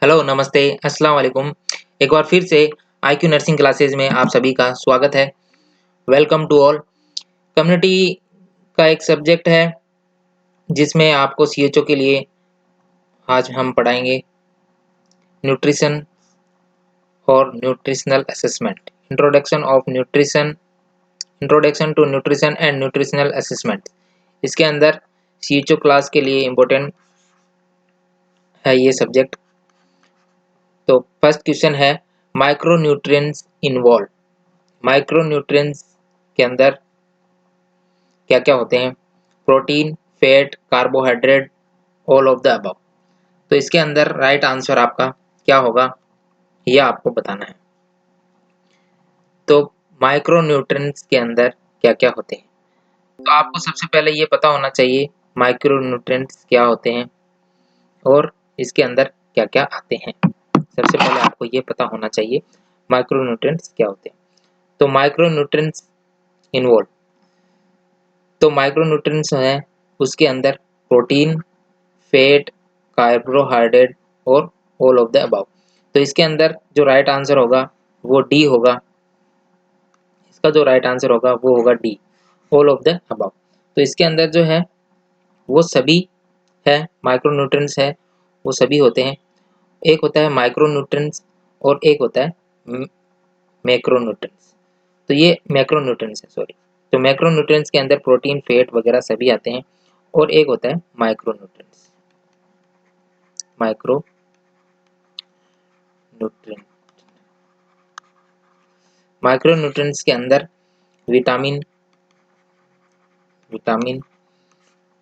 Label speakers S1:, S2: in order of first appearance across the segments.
S1: Hello, नमस्ते, अस्सलाम वालेकुम। एक बार फिर से आईक्यू नर्सिंग क्लासेस में आप सभी का स्वागत है। Welcome to all. कम्युनिटी का एक सब्जेक्ट है जिसमें आपको सीएचओ के लिए आज हम पढ़ाएंगे न्यूट्रिशन और nutritional assessment. Introduction to nutrition and nutritional assessment. इसके अंदर सीएचओ क्लास के लिए इम्पोर्टेंट है ये सब्जेक्ट। तो फर्स्ट क्वेश्चन है माइक्रोन्यूट्रिएंट्स इन्वॉल्व। माइक्रोन्यूट्रिएंट्स के अंदर क्या क्या होते हैं? Protein, fat, carbohydrate, all of the above. तो इसके अंदर राइट आंसर आपका क्या होगा यह आपको बताना है। तो माइक्रोन्यूट्रिएंट्स के अंदर क्या क्या होते हैं, तो आपको सबसे पहले ये पता होना चाहिए माइक्रोन्यूट्रिएंट्स क्या होते हैं और इसके अंदर क्या क्या आते हैं। सबसे पहले आपको ये पता होना चाहिए माइक्रोन्यूट्रिएंट्स क्या होते हैं। तो माइक्रोन्यूट्रिएंट्स इन्वॉल्व, तो माइक्रोन्यूट्रिएंट्स हैं उसके अंदर प्रोटीन, फैट, कार्बोहाइड्रेट और ऑल ऑफ द अबव। तो इसके अंदर जो राइट आंसर होगा वो डी होगा। इसका जो राइट आंसर होगा वो होगा D, all of the above. तो इसके अंदर जो है वो सभी है, माइक्रोन्यूट्रिएंट्स है वो सभी होते हैं। एक होता है माइक्रोन्यूट्रिएंट्स और एक होता है मैक्रोन्यूट्रिएंट्स। तो ये मैक्रोन्यूट्रिएंट्स है, सॉरी। तो मैक्रोन्यूट्रिएंट्स के अंदर प्रोटीन, फैट वगैरह सभी आते हैं और एक होता है माइक्रोन्यूट्रिएंट्स। माइक्रोन्यूट्रिएंट्स के अंदर विटामिन विटामिन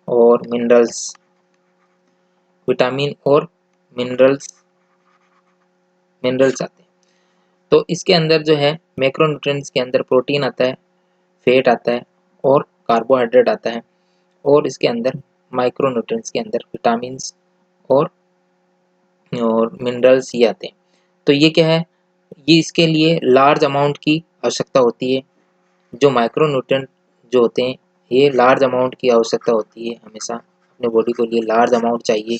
S1: और मिनरल्स, विटामिन और मिनरल्स मिनरल्स आते हैं। तो इसके अंदर जो है मैक्रोन्यूट्रिएंट्स के अंदर प्रोटीन आता है, फैट आता है और कार्बोहाइड्रेट आता है। और इसके अंदर माइक्रोन्यूट्रिएंट्स के अंदर विटामिन्स और मिनरल्स ये आते हैं। तो ये क्या है, ये इसके लिए लार्ज अमाउंट की आवश्यकता होती है। जो माइक्रोन्यूट्रिएंट जो होते हैं ये लार्ज अमाउंट की आवश्यकता होती है, हमेशा अपने बॉडी को लिए लार्ज अमाउंट चाहिए।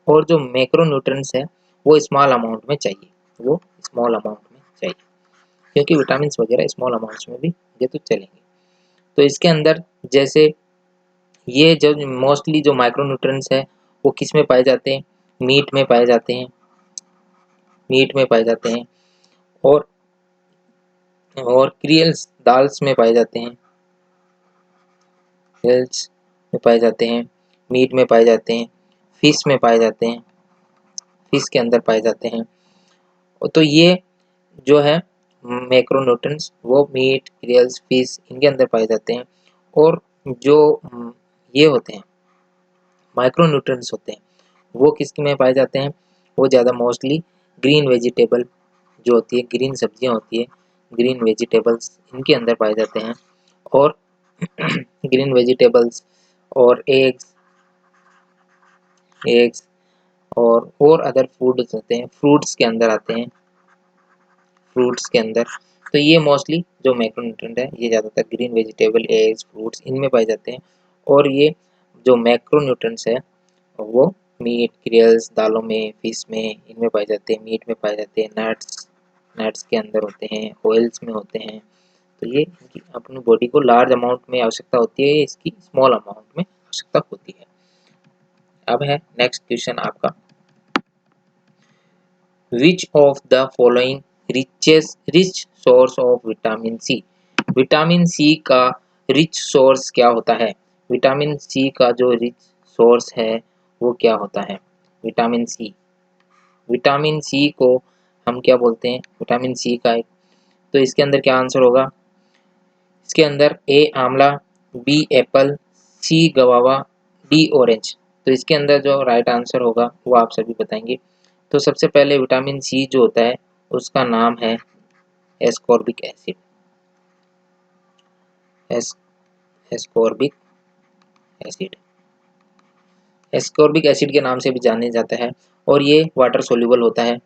S1: और जो मैक्रोन्यूट्रिएंट्स है वो स्मॉल अमाउंट में चाहिए, वो स्मॉल अमाउंट में चाहिए, क्योंकि विटामिन्स वगैरह स्मॉल अमाउंट्स में भी ये तो चलेंगे। तो इसके अंदर जैसे ये जो मोस्टली जो माइक्रोन्यूट्रिएंट्स है वो किस में पाए जाते हैं? मीट में पाए जाते हैं, मीट में पाए जाते हैं और क्रियल्स दाल्स में पाए जाते हैं, क्रियल्स में पाए जाते हैं, मीट में पाए जाते हैं, फिश में पाए जाते हैं, फिश के अंदर पाए जाते हैं। तो ये जो है मैक्रोन्यूट्रिएंट्स वो मीट, क्रियल्स, फिश इनके अंदर पाए जाते हैं। और जो ये होते हैं माइक्रोन्यूट्रिएंट्स होते हैं वो किस में पाए जाते हैं? वो ज़्यादा मोस्टली ग्रीन वेजिटेबल जो होती है, ग्रीन सब्जियां होती है, ग्रीन वेजिटेबल्स इनके अंदर पाए जाते हैं। और ग्रीन वेजिटेबल्स और एग्स और अदर फूड्स होते हैं, फ्रूट्स के अंदर आते हैं, फ्रूट्स के अंदर। तो ये मोस्टली जो मैक्रोन्यूट्रिएंट है ये ज़्यादातर ग्रीन वेजिटेबल, एग्स, फ्रूट्स इनमें पाए जाते हैं। और ये जो मैक्रोन्यूट्रिएंट्स है वो मीट, क्रियल्स, दालों में, फिश में इनमें पाए जाते हैं, मीट में पाए जाते हैं, नट्स के अंदर होते हैं, ऑयल्स में होते हैं। तो ये अपनी बॉडी को लार्ज अमाउंट में आवश्यकता होती है, इसकी स्मॉल अमाउंट में आवश्यकता होती है। अब है नेक्स्ट क्वेश्चन आपका, which of the following rich source of vitamin C. Vitamin C का रिच सोर्स क्या होता है? विटामिन सी का जो रिच सोर्स है वो क्या होता है? विटामिन सी, विटामिन सी को हम क्या बोलते हैं? विटामिन सी का एक, तो इसके अंदर क्या आंसर होगा? इसके अंदर ए आंवला, बी एप्पल, सी गवावा, डी ऑरेंज। तो इसके अंदर जो राइट आंसर होगा वो आप सभी बताएंगे। तो सबसे पहले विटामिन सी जो होता है उसका नाम है ascorbic acid, ascorbic acid, ascorbic acid के नाम से भी जाने जाता है। और ये वाटर सोल्यूबल होता है,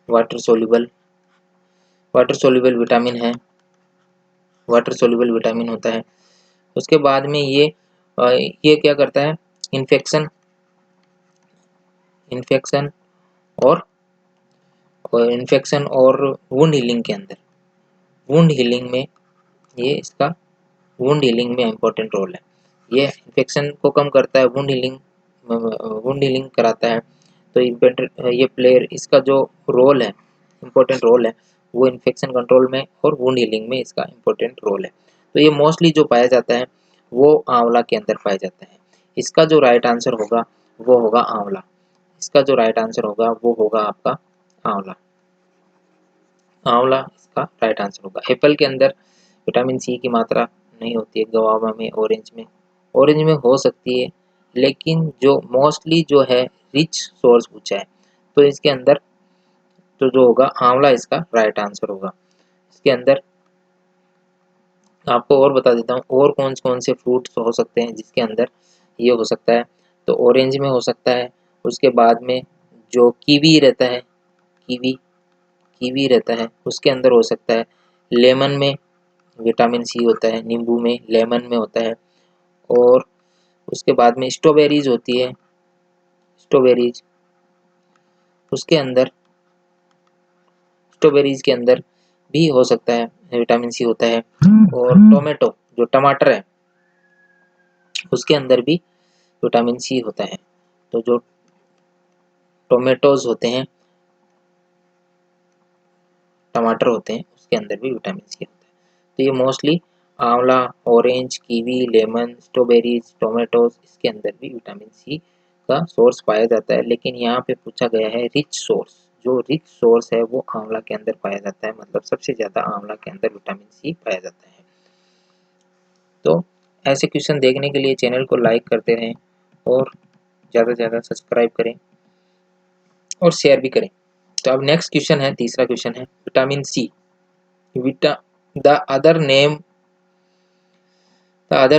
S1: वाटर सोल्यूबल विटामिन है, वाटर सोल्यूबल विटामिन होता है। उसके बाद में ये क्या करता है? इन्फेक्शन इन्फेक्शन और वुंड हीलिंग के अंदर, वुंड हीलिंग में ये इसका वुंड हीलिंग में इम्पोर्टेंट रोल है। ये इन्फेक्शन को कम करता है, वुंड हीलिंग कराता है। तो ये प्लेयर, इसका जो रोल है, इम्पोर्टेंट रोल है, वो इन्फेक्शन कंट्रोल में और वुंड हीलिंग में इसका इम्पोर्टेंट रोल है। तो ये मोस्टली जो पाया जाता है वो आंवला के अंदर पाया जाता है। इसका जो राइट आंसर होगा वो होगा आंवला। इसका जो राइट आंसर होगा वो होगा आपका आंवला। आंवला इसका राइट आंसर होगा। एप्पल के अंदर विटामिन सी की मात्रा नहीं होती है, गवावा में, ऑरेंज में हो सकती है, लेकिन जो मोस्टली जो है रिच सोर्स पूछा है, तो इसके अंदर तो जो होगा आंवला इसका राइट आंसर होगा। इसके अंदर आपको और बता देता हूँ और कौन से फ्रूट्स हो सकते हैं जिसके अंदर ये हो सकता है। तो ऑरेंज में हो सकता है, उसके बाद में जो कीवी रहता है, कीवी रहता है, उसके अंदर हो सकता है। लेमन में विटामिन सी होता है, नींबू में, लेमन में होता है। और उसके बाद में स्ट्रॉबेरीज होती है, स्ट्रॉबेरीज उसके अंदर, स्ट्रॉबेरीज के अंदर भी हो सकता है, विटामिन सी होता है। और टोमेटो, जो टमाटर है, उसके अंदर भी विटामिन सी होता है। तो जो टोमेटोज होते हैं, टमाटर होते हैं, उसके अंदर भी विटामिन सी होता है। तो ये मोस्टली आंवला, orange, kiwi, lemon, strawberries, tomatoes, इसके अंदर भी विटामिन सी का सोर्स पाया जाता है। लेकिन यहाँ पे पूछा गया है रिच सोर्स, जो रिच सोर्स है वो आंवला के अंदर पाया जाता है, मतलब सबसे ज़्यादा आंवला के अंदर विटामिन सी पाया जाता है। तो ऐसे क्वेश्चन देखने के लिए चैनल को लाइक करते रहें और ज़्यादा से ज़्यादा सब्सक्राइब करें और शेयर भी करें। तो अब नेक्स्ट क्वेश्चन है, तीसरा क्वेश्चन है vitamin C, the other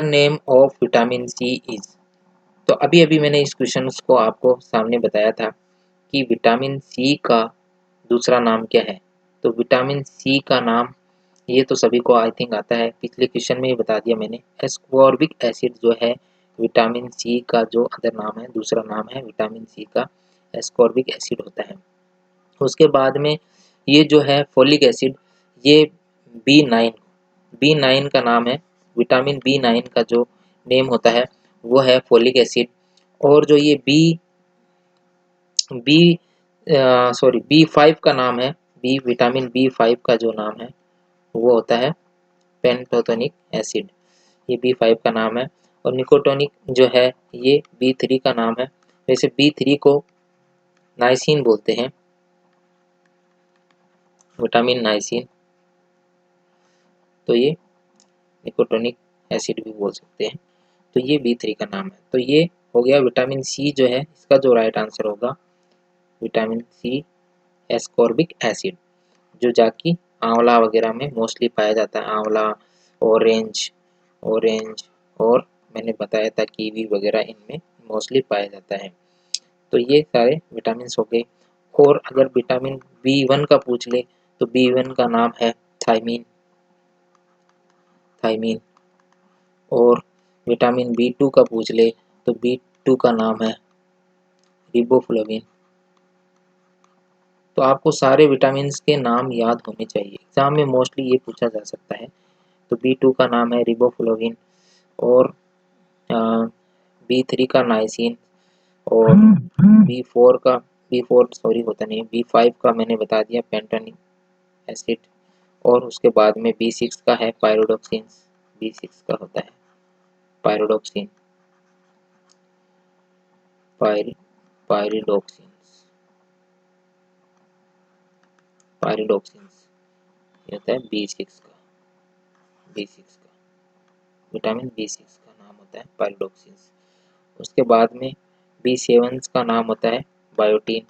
S1: name of vitamin C is. तो अभी अभी मैंने इस क्वेश्चन को आपको सामने बताया था कि विटामिन सी का दूसरा नाम क्या है। तो विटामिन सी का नाम ये तो सभी को आई थिंक आता है, पिछले क्वेश्चन में ही बता दिया मैंने। एस्कॉर्बिक एसिड जो है विटामिन सी का जो अदर नाम है, दूसरा नाम है विटामिन सी का एस्कॉर्बिक एसिड होता है। उसके बाद में ये जो है फोलिक एसिड, ये बी9 का नाम है। विटामिन बी9 का जो नेम होता है वो है फोलिक एसिड। और जो ये बी बी5 का नाम है, विटामिन बी5 का जो नाम है वो होता है पेंटोथेनिक एसिड। ये बी5 का नाम है। और निकोटोनिक जो है ये बी3 का नाम है। वैसे बी3 को नाइसिन बोलते हैं, विटामिन नाइसिन। तो ये निकोटोनिक एसिड भी बोल सकते हैं। तो ये बी3 का नाम है। तो ये हो गया विटामिन सी जो है, इसका जो राइट आंसर होगा विटामिन सी एस्कॉर्बिक एसिड, जो जाकि आंवला वगैरह में मोस्टली पाया जाता है। आंवला, ऑरेंज ऑरेंज और मैंने बताया था कीवी वगैरह, इनमें मोस्टली पाया जाता है। तो ये सारे विटामिन हो गए। और अगर विटामिन बी1 का पूछ ले तो बी1 का नाम है थायमीन। और विटामिन बी2 का पूछ ले तो बी2 का नाम है रिबोफ्लाविन। तो आपको सारे विटामिन के नाम याद होने चाहिए, एग्जाम में मोस्टली ये पूछा जा सकता है। तो बी2 का नाम है रिबोफ्लाविन, और बी3 का नाइसिन, और बी4 सॉरी होता नहीं, बी5 का मैंने बता दिया पेंटोनिक एसिड। और उसके बाद में बी6 का है पायरोडोक्सिन। बी6 का होता है पायरोडोक्सिन, पायरिडोक्सिन ये होता है बी6 का विटामिन बी6 का नाम होता है पायरिडोक्सिन। उसके बाद में बी7 का नाम होता है बायोटीन।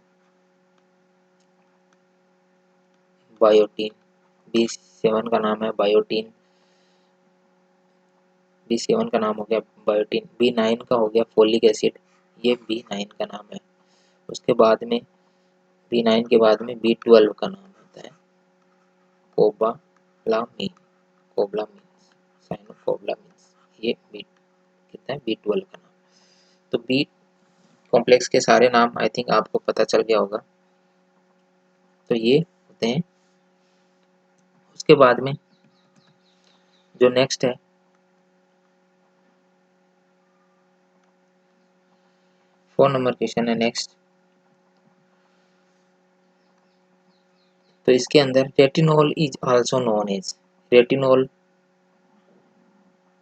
S1: बी7 का नाम है बायोटीन। बी7 का नाम हो गया बायोटीन। बी9 का हो गया फोलिक एसिड, ये बी9 का नाम है। उसके बाद में बी9 के बाद में बी12 का नाम होता है कोबालामीन, साइनोकोबालामीन, ये बी कितना है बी12 का नाम। तो कॉम्प्लेक्स के सारे नाम आई थिंक आपको पता चल गया होगा। तो ये होते हैं। उसके बाद में जो नेक्स्ट है, 4 नंबर क्वेश्चन है नेक्स्ट। तो इसके अंदर retinol is also known as, retinol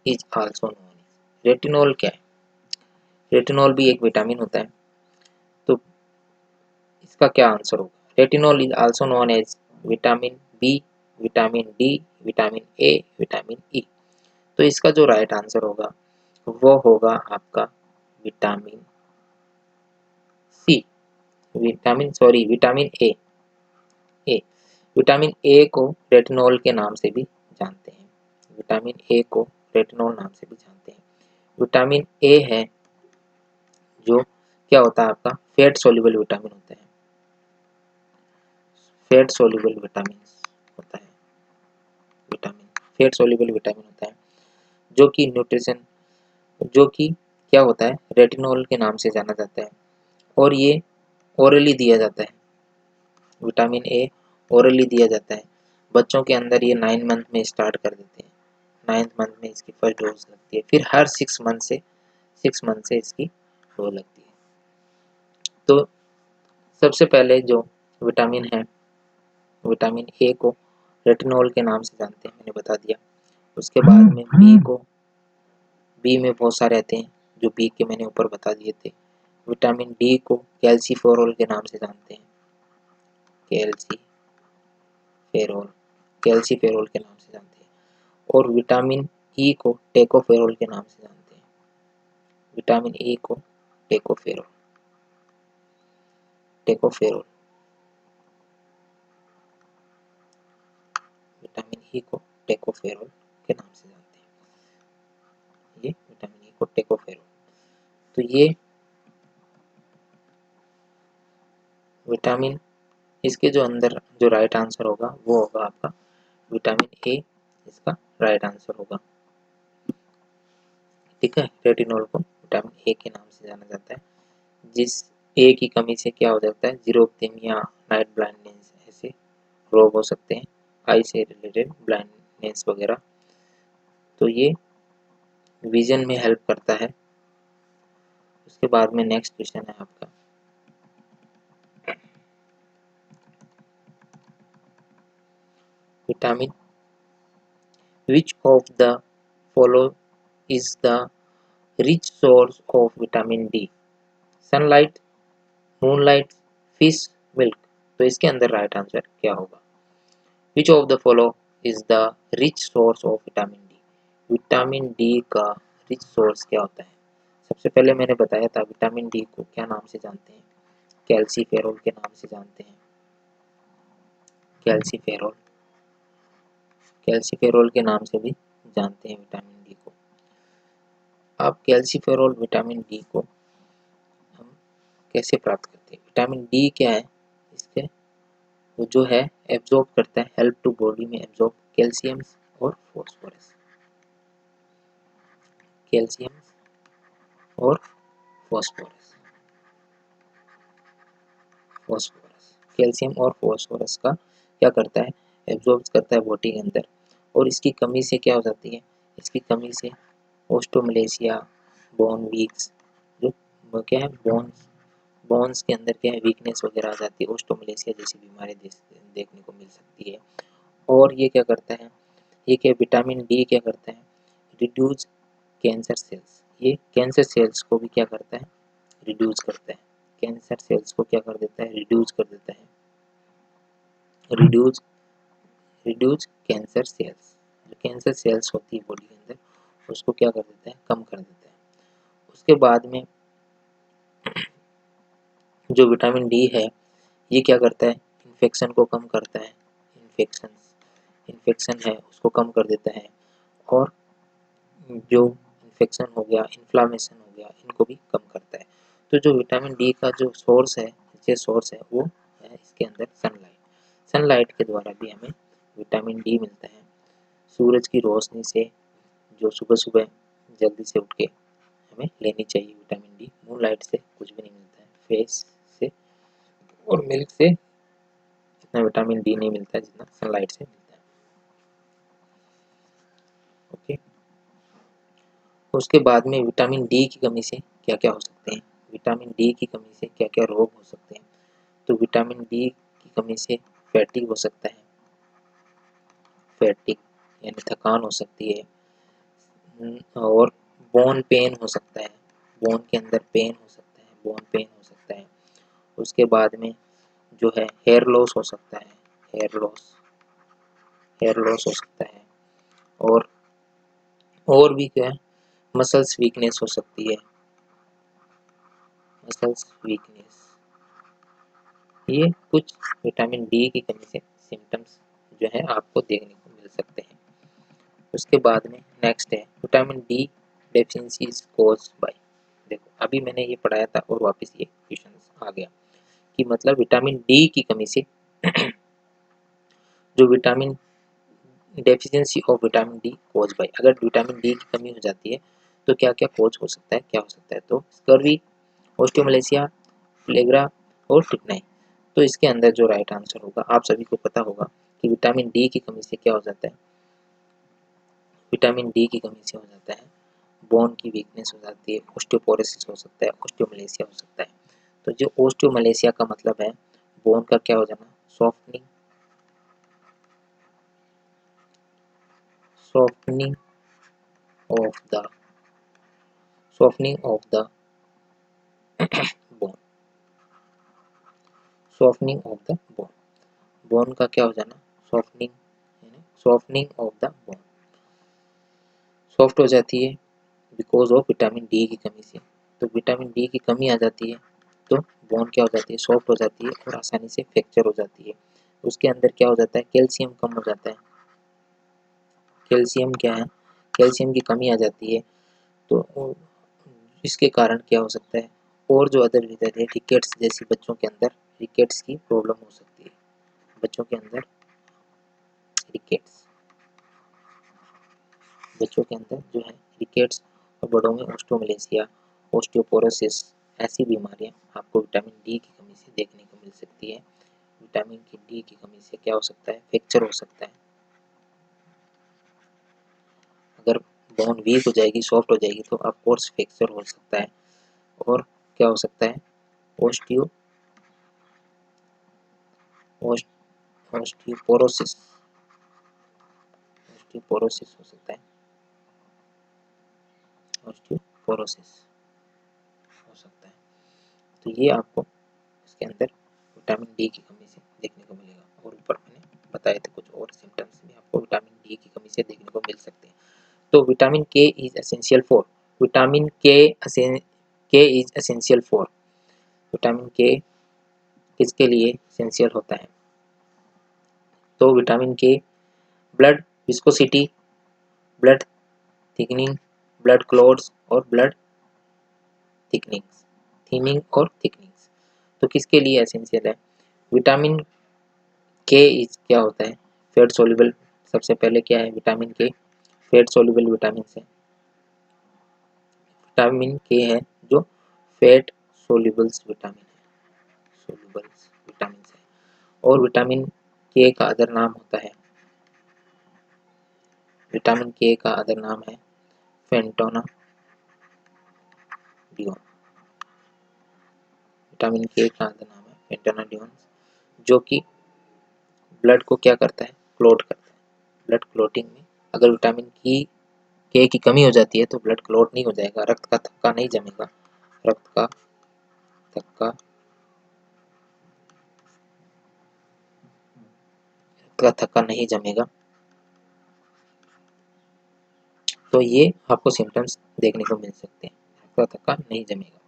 S1: is also known as, retinol क्या है? रेटिनॉल भी एक विटामिन होता है। तो इसका क्या आंसर होगा? Retinol is also known as vitamin B, vitamin D, vitamin A, vitamin E. तो इसका जो राइट आंसर होगा वो होगा आपका vitamin C, vitamin A. A, vitamin A को रेटिनॉल के नाम से भी जानते हैं, विटामिन ए को रेटिनॉल नाम से भी जानते हैं। विटामिन ए है जो क्या होता है आपका, फैट सोल्यूबल विटामिन होता है, फैट सोल्यूबल विटामिन होता है, विटामिन फैट सोल्यूबल विटामिन होता है, जो कि न्यूट्रिशन, जो कि क्या होता है, रेटिनॉल के नाम से जाना जाता है। और ये ओरली दिया जाता है, विटामिन ए ओरली दिया जाता है। बच्चों के अंदर ये 9 मंथ में स्टार्ट कर देते हैं, 9th मंथ में इसकी फर्स्ट डोज लगती है, फिर हर 6 मंथ से इसकी डोज लगती है। तो सबसे पहले जो विटामिन है, विटामिन ए को रेटिनॉल के नाम से जानते हैं, मैंने बता दिया। उसके बाद में बी में बहुत सारे आते हैं, जो बी के मैंने ऊपर बता दिए थे। विटामिन डी को कैल्सीफेरोल के नाम से जानते हैं, कैल्सीफेरोल के नाम से जानते हैं। और विटामिन ई को टेकोफेरोल के नाम से जानते हैं, विटामिन ई को टेकोफेरोल टेकोफेरोल विटामिन ई को टेकोफेरोल के नाम से जानते हैं, ये विटामिन ई को टेकोफेरोल। तो ये विटामिन, इसके जो अंदर जो राइट आंसर होगा वो होगा आपका विटामिन ए, इसका राइट आंसर होगा। ठीक है, रेटिनॉल को विटामिन ए के नाम से जाना जाता है, जिस ए की कमी से क्या हो जाता है, जीरोप्थेमिया, नाइट ब्लाइंडनेस, ऐसे रोग हो सकते हैं, आई से रिलेटेड ब्लाइंडनेस वगैरह। तो ये विजन में हेल्प करता है। उसके बाद में नेक्स्ट क्वेश्चन है आपका, vitamin which of the follow is the rich source of vitamin D? Sunlight, moonlight, fish, milk. तो इसके अंदर राइट आंसर क्या होगा? विच of the follow is the rich source of vitamin D? Vitamin D का rich source क्या होता है? सबसे पहले मैंने बताया था विटामिन डी को क्या नाम से जानते हैं, कैल्सीफेरोल के नाम से जानते हैं, कैल्सीफेरोल कैल्सीफेरोल के नाम से भी जानते हैं विटामिन डी को। अब कैल्सीफेरोल विटामिन डी को हम कैसे प्राप्त करते हैं? विटामिन डी क्या है, इसके वो जो है एब्जॉर्ब करता है, हेल्प टू बॉडी में एब्जॉर्ब कैल्शियम और फॉस्फोरस, कैल्शियम और फॉस्फोरस फॉस्फोरस कैल्शियम और फॉस्फोरस का क्या करता है, एब्जॉर्ब करता है बॉडी के अंदर। और इसकी कमी से क्या हो जाती है, इसकी कमी से ओस्टोमलेशिया, बोन वीक्स, जो वो क्या है, बोन्स के अंदर क्या है, वीकनेस वगैरह आ जाती है, ओस्टोमलेशिया जैसी बीमारी देखने को मिल सकती है। और ये क्या करता है, ये क्या, विटामिन डी क्या करता है, रिड्यूस कैंसर सेल्स, ये कैंसर सेल्स को भी क्या करता है, रिड्यूस करता है, कैंसर सेल्स को क्या कर देता है, रिड्यूस कर देता है, रिड्यूस रिड्यूस कैंसर सेल्स, जो कैंसर सेल्स होती है बॉडी के अंदर उसको क्या कर देता है, कम कर देता है। उसके बाद में जो विटामिन डी है ये क्या करता है, इन्फेक्शन को कम करता है, इन्फेक्शन है उसको कम कर देता है। और जो इन्फेक्शन हो गया, इन्फ्लामेशन हो गया, इनको भी कम करता है। तो जो विटामिन डी का जो सोर्स है, वो है इसके अंदर सनलाइट। सनलाइट के द्वारा भी हमें विटामिन डी मिलता है, सूरज की रोशनी से, जो सुबह सुबह जल्दी से उठ के हमें लेनी चाहिए विटामिन डी। मूनलाइट से कुछ भी नहीं मिलता है, फेस से और मिल्क से इतना विटामिन डी नहीं मिलता है जितना सनलाइट से मिलता है। ओके, उसके बाद में विटामिन डी की कमी से क्या क्या हो सकते हैं, विटामिन डी की कमी से क्या क्या रोग हो सकते हैं। तो विटामिन डी की कमी से फैटिग हो सकता है, फैटिग यानी थकान हो सकती है, और बोन पेन हो सकता है, बोन के अंदर पेन हो सकता है, बोन पेन हो सकता है। उसके बाद में जो है हेयर लॉस हो सकता है, हेयर लॉस, हेयर लॉस हो सकता है। और भी क्या है, मसल्स वीकनेस हो सकती है, मसल्स वीकनेस। ये कुछ विटामिन डी की कमी से सिम्टम्स जो है आपको देखने को मिल सकते हैं। उसके बाद में नेक्स्ट है vitamin D deficiency is caused by. देखो अभी मैंने ये पढ़ाया था और वापस ये क्वेश्चन आ गया कि मतलब विटामिन डी की कमी से जो vitamin deficiency of vitamin D cause by, अगर विटामिन डी की कमी हो जाती है तो क्या क्या कॉज हो सकता है, क्या हो सकता है। तो स्कर्वी, ऑस्टियोमलेशिया, प्लेग्रा और टिकनाई। तो इसके अंदर जो राइट आंसर होगा, आप सभी को पता होगा कि विटामिन डी की कमी से क्या हो जाता है, विटामिन डी की कमी से हो जाता है बोन की वीकनेस हो जाती है, ऑस्टियोपोरोसिस हो सकता है, ऑस्टियोमलेशिया हो सकता है। तो जो ऑस्टियोमलेशिया का मतलब है बोन का क्या हो जाना, softening, softening of the, softening of the bone, softening of the bone, bone का क्या हो जाना, softening, softening of the bone, soft हो जाती है बिकॉज ऑफ विटामिन डी की कमी से। तो विटामिन डी की कमी आ जाती है तो बोन क्या हो जाती है, सॉफ्ट हो जाती है और आसानी से फ्रैक्चर हो जाती है। उसके अंदर क्या हो जाता है, कैल्शियम कम हो जाता है, कैल्शियम क्या है, कैल्शियम की कमी आ जाती है। तो इसके कारण क्या हो सकता है, और जो अदर रीजन है, रिकेट्स जैसी बच्चों के अंदर रिकेट्स की प्रॉब्लम हो सकती है, बच्चों के अंदर रिकेट्स, बच्चों के अंदर जो है रिकेट्स, और बड़ों में ऑस्टियोमलेशिया, ऑस्टियोपोरोसिस, ऐसी बीमारियां आपको विटामिन डी की कमी से देखने को मिल सकती है। विटामिन की डी की कमी से क्या हो सकता है, फ्रैक्चर हो सकता है, अगर बोन वीक हो जाएगी, सॉफ्ट हो जाएगी तो ऑफ कोर्स फ्रैक्चर हो सकता है। और क्या हो सकता है, ऑस्टियो ऑस्टियोपोरोसिस, ऑस्टियोपोरोसिस हो सकता है, ऑस्टियोपोरोसिस हो सकता है। तो ये आपको इसके अंदर विटामिन डी की कमी से देखने को मिलेगा। और ऊपर मैंने बताए थे कुछ और सिम्टम्स भी आपको विटामिन डी की कमी से देखने को मिल सकते हैं। तो विटामिन के इज एसेंशियल फॉर, विटामिन के इज एसेंशियल फॉर, विटामिन के किसके लिए एसेंशियल होता है। तो विटामिन के blood viscosity, blood thickening, blood clots और ब्लड थिकनिंग्स, थीनिंग और थिकनिंग्स। तो किसके लिए एसेंशियल है, विटामिन के इज क्या होता है, फैट सोल्यूबल। सबसे पहले क्या है विटामिन के, फैट सोल्यूबल विटामिन है, विटामिन के है जो फैट सोल्यूबल्स विटामिन है, सोल्यूबल्स विटामिन है। और विटामिन के का अदर नाम होता है, विटामिन के का अदर नाम है फेंटोना डियोन, विटामिन के का अदर नाम है फेंटोना डियोन, जो कि ब्लड को क्या करता है, क्लोट करता है। ब्लड क्लोटिंग में अगर विटामिन की के की कमी हो जाती है तो ब्लड क्लोट नहीं हो जाएगा, रक्त का थक्का नहीं जमेगा, रक्त का थक्का, रक्त का थक्का नहीं जमेगा। तो ये आपको सिम्टम्स देखने को मिल सकते हैं, रक्त का थक्का नहीं जमेगा।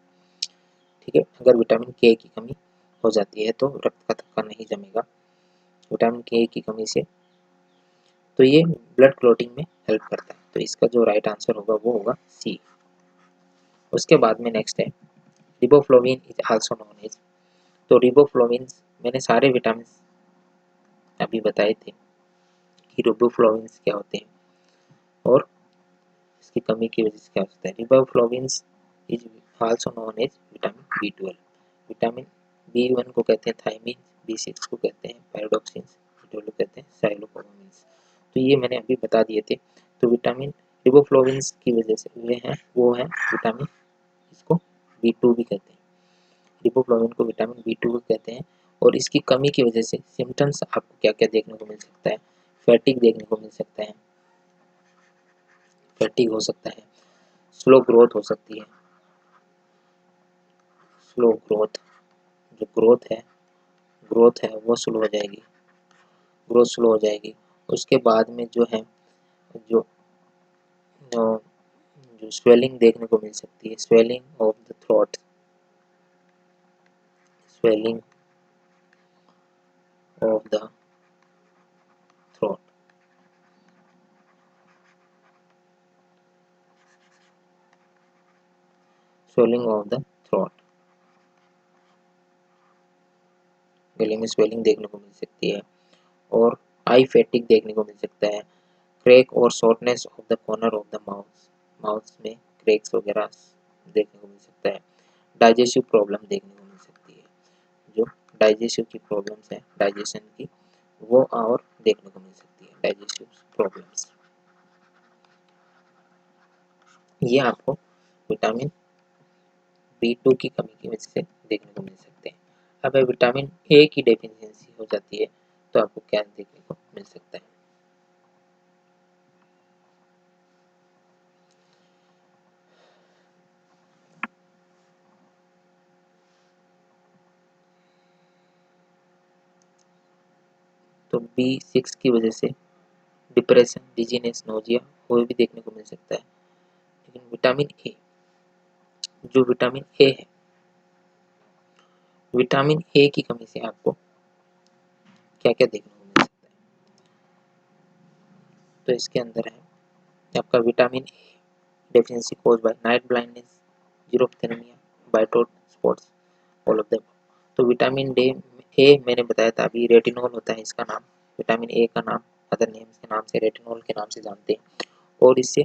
S1: ठीक है, अगर विटामिन के की कमी हो जाती है तो रक्त का थक्का नहीं जमेगा, विटामिन के की कमी से। तो ये ब्लड क्लोटिंग में हेल्प करता है। तो इसका जो राइट आंसर होगा वो होगा सी। उसके बाद में नेक्स्ट है riboflavin is also known as. तो रिबोफ्लोविन, मैंने सारे विटामिन अभी बताए थे कि रिबोफ्लोविन क्या होते हैं और इसकी कमी की वजह से क्या होता है। Riboflavin is also known as vitamin B12। Vitamin B1 को कहते हैं थायमिन, B6 को कहते हैं पैराडॉक्सिन्स, B12 कहते हैं साइलोकोबामिन्स। तो ये मैंने अभी बता दिए थे। तो विटामिन रिबोफ्लोविन्स की वजह से वो है विटामिन, इसको B2 भी कहते हैं। रिबोफ्लोविन को विटामिन B2 कहते हैं। और इसकी कमी की वजह से सिम्टम्स आपको क्या क्या देखने को मिल सकता है? फैटिग देखने को मिल सकता है, फैटिग हो सकता है, स्लो ग्रोथ हो सकती है, स्लो ग्रोथ, जो ग्रोथ है वो स्लो हो जाएगी, ग्रोथ स्लो हो जाएगी। उसके बाद में जो है जो जो स्वेलिंग देखने को मिल सकती है, swelling of the throat, swelling of the throat, swelling of the throat, गले में स्वेलिंग देखने को मिल सकती है। और आई फैटिक देखने को मिल सकता है, क्रैक और shortness of the corner of the mouth, mouth में क्रैक्स वगैरह देखने को मिल सकता है। डाइजेस्टिव प्रॉब्लम देखने को मिल सकती है, जो डाइजेस्टिव की प्रॉब्लम्स है, डाइजेशन की, वो और देखने को मिल सकती है, डाइजेस्टिव प्रॉब्लम्स। ये आपको विटामिन B2 की कमी की वजह से देखने को मिल सकते हैं। अब विटामिन ए की डेफिशिएंसी हो जाती है तो आपको क्या देखने को मिल सकता है? तो B6 की वजह से डिप्रेशन, डिजीनेस, नोजिया वो भी देखने को मिल सकता है। लेकिन विटामिन ए, जो विटामिन ए है, विटामिन ए की कमी से आपको क्या क्या देखने को मिल सकता है? तो इसके अंदर है आपका vitamin A deficiency cause by night blindness, xerophthalmia, Bitot spots, all of them. तो विटामिन डे ए मैंने बताया था अभी, रेटिनॉल होता है इसका नाम। विटामिन ए का नाम अदर नेम्स के नाम से रेटिनॉल के नाम से जानते हैं। और इससे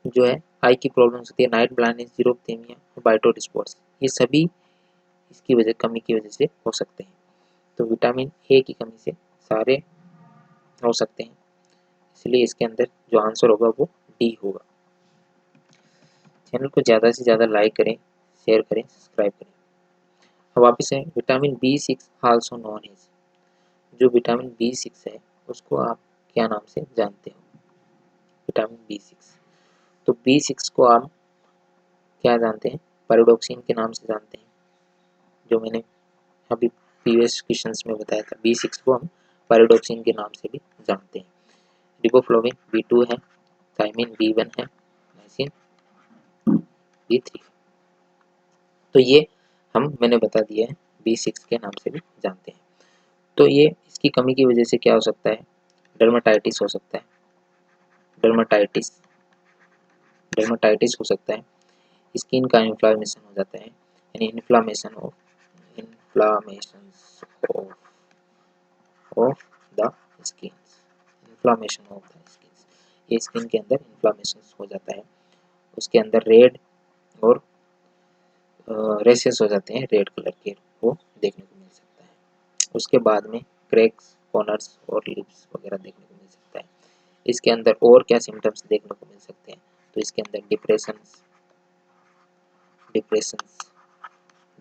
S1: जो है आई की प्रॉब्लम्स होती है, night blindness, xerophthalmia, Bitot spots, ये सभी इसकी वजह, कमी की वजह से हो सकते हैं। तो विटामिन ए की कमी से सारे हो सकते हैं, इसलिए इसके अंदर जो आंसर होगा वो डी होगा। चैनल को ज़्यादा से ज़्यादा लाइक करें, शेयर करें, सब्सक्राइब करें। अब वापस है vitamin B6 also known as, जो विटामिन B6 है उसको आप क्या नाम से जानते हो? विटामिन B6, तो B6 को आप क्या जानते हैं? पैराडॉक्सिन के नाम से जानते हैं, जो मैंने अभी प्रीवियस क्वेश्चंस में बताया था। B6 को हम पैराडॉक्सिन के नाम से भी जानते हैं। रिबोफ्लोविन B2 है, थायमिन B1 है, नाइसिन B3। तो ये मैंने बता दिया है, B6 के नाम से भी जानते हैं। तो ये इसकी कमी की वजह से क्या हो सकता है? डर्माटाइटिस हो सकता है, डर्माटाइटिस, डर्माटाइटिस हो सकता है। स्किन का इन्फ्लामेशन हो जाता है, यानी inflammation of the skin, inflammation of the skin, ये स्किन के अंदर इन्फ्लामेशन हो जाता है। उसके अंदर रेड और रेशेस हो जाते हैं, रेड कलर के, वो देखने को मिल सकता है। उसके बाद में क्रैक्स, कॉर्नर्स और लिप्स वगैरह देखने को मिल सकता है। इसके अंदर और क्या सिम्टम्स देखने को मिल सकते हैं? तो इसके अंदर डिप्रेशन, डिप्रेशन,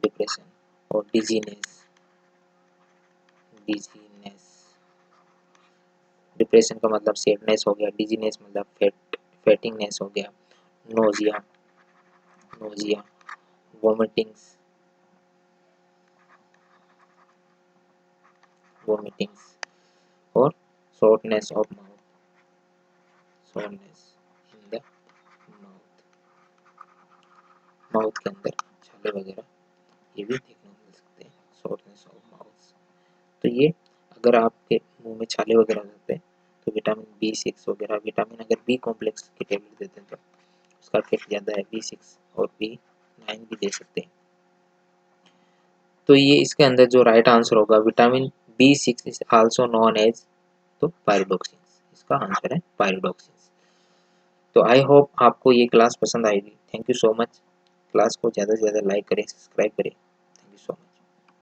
S1: डिप्रेशन और डिजीनेस, डिजीनेस, डिप्रेशन का मतलब सैडनेस हो गया, डिजीनेस मतलब फैटिंगनेस हो गया, नोजिया, नोजिया, वोमिटिंग्स, वोमिटिंग्स और shortness of mouth, shortness in the mouth, mouth के अंदर छाले वगैरह ये भी देखने को मिल सकते हैं, शॉर्टनेस ऑफ माउथ। तो ये अगर आपके मुंह में छाले वगैरह हो जाते हैं तो विटामिन B6 वगैरह, विटामिन अगर बी कॉम्प्लेक्स की टेबलेट देते हैं तो उसका इफेक्ट ज़्यादा है, B6 और B9 भी दे सकते हैं। तो ये इसके अंदर जो राइट आंसर होगा vitamin B6 is also known as, तो पायरिडॉक्सिन्स, इसका आंसर है पायरिडॉक्सिन्स। तो आई होप आपको ये क्लास पसंद आएगी। Thank you so much. Class को ज़्यादा से ज़्यादा लाइक करें, सब्सक्राइब करें। Thank you so much.